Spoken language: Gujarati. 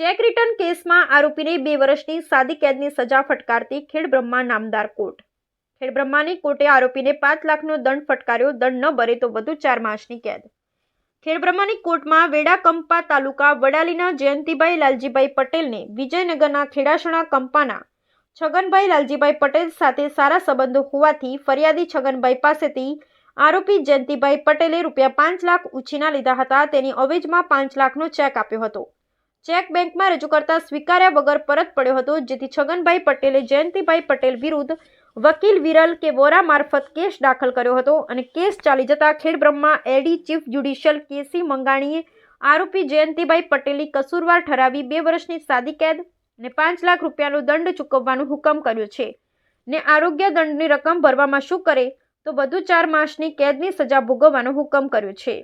ચેક રિટર્ન કેસમાં આરોપીને 2 વર્ષની સાદી કેદની સજા ફટકારતી ખેડબ્રહ્મા નામદાર કોર્ટ. ખેડબ્રહ્માની કોર્ટે આરોપીને 5 લાખનો દંડ ફટકાર્યો. દંડ ન ભરે તો વધુ 4 માસની કેદ. ખેડબ્રહ્માની કોર્ટમાં વેડાકંપા તાલુકા વડાલીના જયંતિભાઈ લાલજીભાઈ પટેલને વિજયનગરના ખેડાસણા કંપાના છગનભાઈ લાલજીભાઈ પટેલ સાથે સારા સંબંધો હોવાથી ફરિયાદી છગનભાઈ પાસેથી આરોપી જયંતિભાઈ પટેલે ₹5 લાખ ઉછીના લીધા હતા. તેની અવેજમાં 5 લાખનો ચેક આપ્યો હતો. ચેક બેંકમાં રજૂ કરતા સ્વીકાર્યા વગર પરત પડ્યો હતો, જેથી છગનભાઈ પટેલે જયંતિભાઈ પટેલ વિરુદ્ધ વકીલ વિરલ કે વોરા મારફત કેસ દાખલ કર્યો હતો અને કેસ ચાલી જતા ખેડબ્રહ્મા એડી ચીફ જ્યુડિશિયલ કેસી મંગાણીએ આરોપી જયંતિભાઈ પટેલની કસૂરવાર ઠરાવી 2 વર્ષની સાદી કેદ અને 5 લાખ રૂપિયાનો દંડ ચૂકવવાનો હુકમ કર્યો છે ને આરોગ્ય દંડની રકમ ભરવામાં શું કરે તો વધુ 4 માસની કેદની સજા ભોગવવાનો હુકમ કર્યો છે.